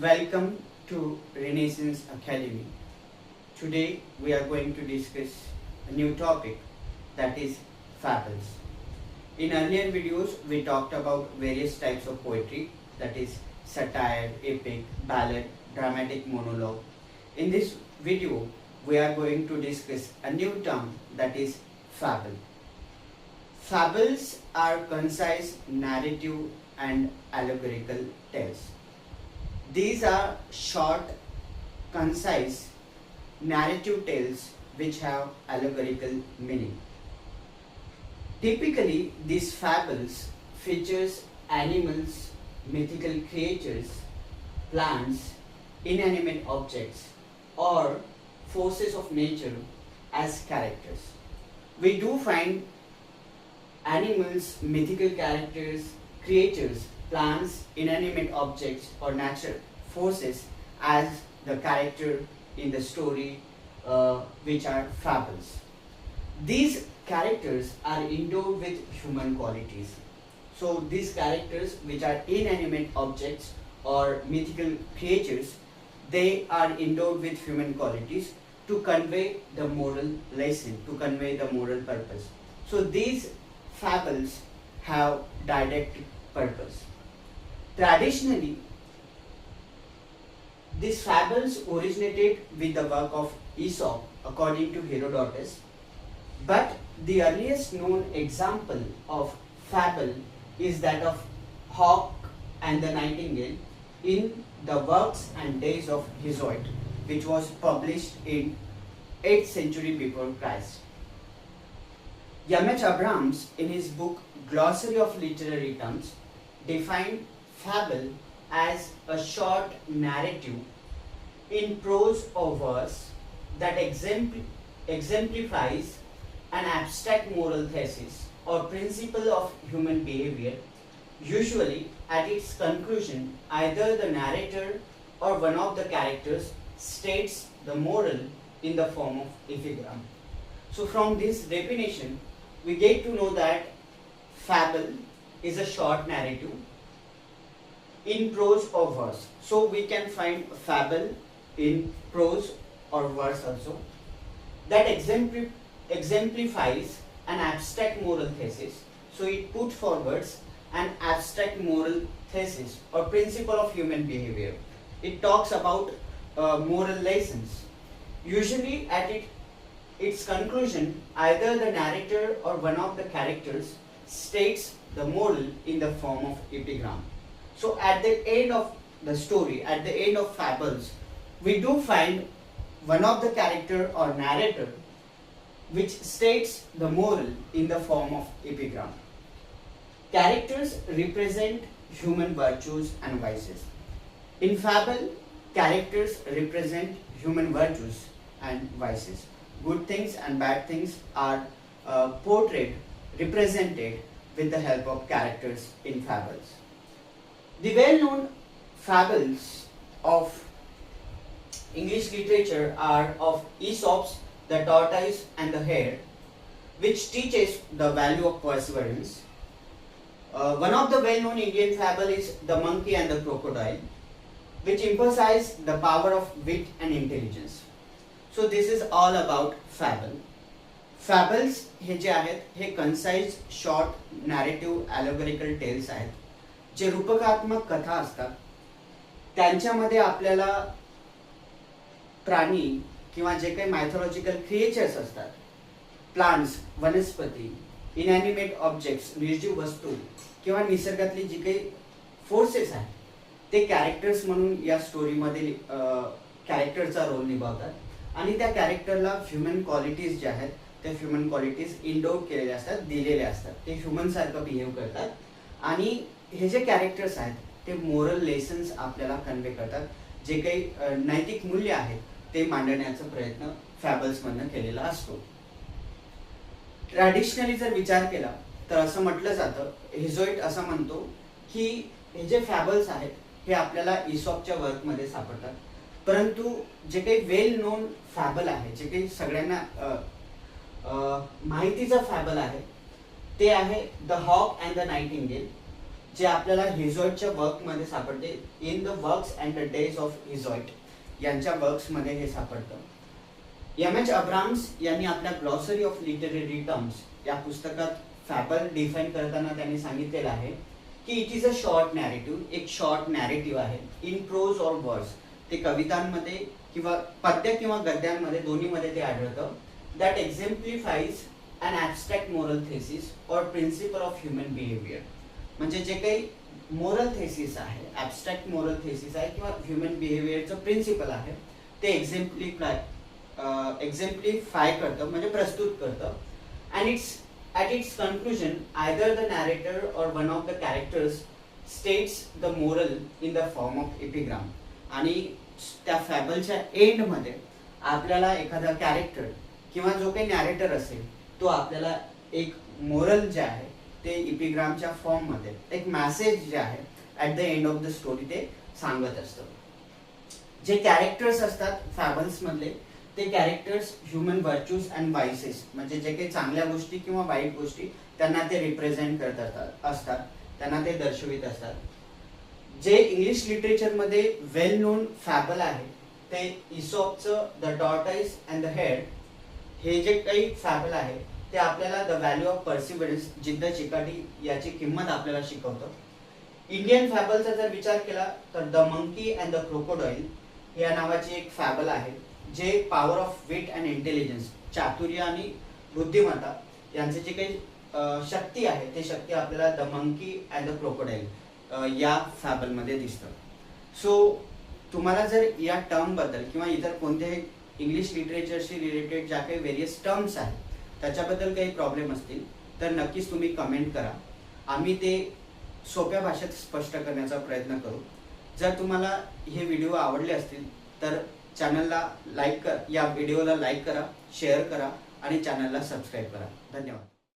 Welcome to Renaissance Academy. Today we are going to discuss a new topic, that is fables. In earlier videos we talked about various types of poetry, that is satire, epic, ballad, dramatic monologue. In this video we are going to discuss a new term, that is fable. Fables are concise narrative and allegorical tales. These are short, concise narrative tales which have allegorical meaning. Typically, these fables features animals, mythical creatures, plants, inanimate objects, or forces of nature as characters. We do find animals, mythical characters, creatures, plants, inanimate objects, or natural forces as the character in the story, which are fables. These characters are endowed with human qualities. So these characters, which are inanimate objects or mythical creatures, they are endowed with human qualities to convey the moral lesson, to convey the moral purpose. So these fables have didactic purpose. Traditionally, these fables originated with the work of Aesop according to Herodotus, but the earliest known example of fable is that of Hawk and the Nightingale in the Works and Days of Hesiod, which was published in 8th century before Christ. M.H. Abrams, in his book Glossary of Literary Terms, defined fable as a short narrative in prose or verse that exemplifies an abstract moral thesis or principle of human behavior. Usually, at its conclusion, either the narrator or one of the characters states the moral in the form of epigram. So from this definition, we get to know that fable is a short narrative in prose or verse. So we can find a fable in prose or verse also that exemplifies an abstract moral thesis. So it puts forwards an abstract moral thesis or principle of human behavior. It talks about moral lessons. Usually at its conclusion, either the narrator or one of the characters states the moral in the form of epigram. So at the end of the story, at the end of fables, we do find one of the character or narrator which states the moral in the form of epigram. Characters represent human virtues and vices. In fable, characters represent human virtues and vices. Good things and bad things are portrayed, represented with the help of characters in fables. The well-known fables of English literature are of Aesop's The Tortoise and the Hare, which teaches the value of perseverance. One of the well-known Indian fable is The Monkey and the Crocodile, which emphasizes the power of wit and intelligence. So this is all about fable. Fables हे जे आहेत हे concise short narrative ॲलोगरिकल tales आहेत, जे रूपकात्मक कथा असतात. त्यांच्यामध्ये आपल्याला प्राणी किंवा जे काही mythological creatures असतात, प्लांट्स, वनस्पती, इनॅनिमेट ऑब्जेक्ट्स, निर्जीव वस्तू किंवा निसर्गातली जी काही फोर्सेस आहेत ते कॅरेक्टर्स म्हणून या स्टोरीमध्ये कॅरेक्टरचा रोल निभावतात आणि त्या कॅरेक्टरला ह्युमन क्वालिटीज ज्या आहेत त्या ह्युमन क्वालिटीज इंडोर केलेल्या असतात, दिलेल्या असतात. ते ह्युमन सारखं बिहेव करतात आणि हे जे कॅरेक्टर्स आहेत ते मोरल लेसन्स आपल्याला कन्वे करतात. जे काही नैतिक मूल्य आहेत ते मांडण्याचा प्रयत्न फॅबल्समधनं केलेला असतो. ट्रॅडिशनली जर विचार केला तर असं म्हटलं जातं, हेझोइड असं म्हणतो की हे जे फॅबल्स आहेत हे आपल्याला इसॉपच्या वर्कमध्ये सापडतात, परंतु जे काही वेल नोन फॅबल आहे, जे काही सगळ्यांना माहितीचं फॅबल आहे ते आहे the hawk and the nightingale, जे आपल्याला हिझॉइडच्या वर्कमध्ये सापडते. In the works and the days of Hesiod यांच्या वर्क्समध्ये हे सापडतं. एम.एच. अब्राम्स यांनी आपल्या ग्लॉसरी ऑफ लिटररी टर्म्स या पुस्तकात फॅबल डिफाईन करताना त्यांनी सांगितलेलं आहे की it is a short narrative, एक शॉर्ट नॅरेटिव्ह आहे इन प्रोज ऑर वर्ड्स. ते कवितांमध्ये किंवा पद्य किंवा गद्यांमध्ये दोन्हीमध्ये ते आढळतं. That exemplifies an abstract moral thesis or principle of human behaviour. म्हणजे जे काही मोरल थेसिस आहे, ॲबस्ट्रॅक्ट मोरल थेसिस आहे किंवा ह्युमन बिहेवियरचं प्रिन्सिपल आहे ते एक्झेम्प्लिफाय करतं, म्हणजे प्रस्तुत करतं. And at its conclusion, either the narrator or one of the characters states the moral in the form of epigram. आणि त्या फॅबलच्या एंडमध्ये आपल्याला एखादा कॅरेक्टर किंवा जो काही नॅरेटर असेल तो आपल्याला एक मोरल जे आहे ते इपिग्रामच्या फॉर्ममध्ये एक मॅसेज जे आहे at the end of the story ते सांगत असतं. जे कॅरेक्टर्स असतात फॅबल्समधले ते कॅरेक्टर्स ह्युमन व्हर्च्यूज अँड वायसेस, म्हणजे जे काही चांगल्या गोष्टी किंवा वाईट गोष्टी त्यांना ते रिप्रेझेंट करत असतात, त्यांना ते दर्शवित असतात. जे इंग्लिश लिटरेचरमध्ये वेल नोन फॅबल आहे ते इसॉपचं the tortoise and the hare. हे जे काही फॅबल आहे ते आपल्याला द व्हॅल्यू ऑफ पर्सिव्हरन्स, जिद्द चिकाटी याची किंमत आपल्याला शिकवतं. इंडियन फॅबलचा जर विचार केला तर the monkey and the crocodile या नावाची एक फॅबल आहे जे power of wit and intelligence, चातुर्य आणि बुद्धिमत्ता यांचे जे काही शक्ती आहे ते शक्ती आपल्याला the monkey and the crocodile या फॅबलमध्ये दिसतं. सो तुम्हाला जर या टर्मबद्दल किंवा इतर कोणत्याही इंग्लिश लिटरेचरशी रिलेटेड ज्या काही व्हेरियस टर्म्स आहेत त्याच्याबद्दल काही प्रॉब्लेम असतील तर नक्कीच तुम्ही कमेंट करा. आम्ही ते सोप्या भाषेत स्पष्ट करण्याचा प्रयत्न करू. जर तुम्हाला हे व्हिडिओ आवडले असतील तर चॅनलला लाईक करा, या व्हिडिओला लाईक करा, शेअर करा आणि चॅनलला सबस्क्राईब करा. धन्यवाद.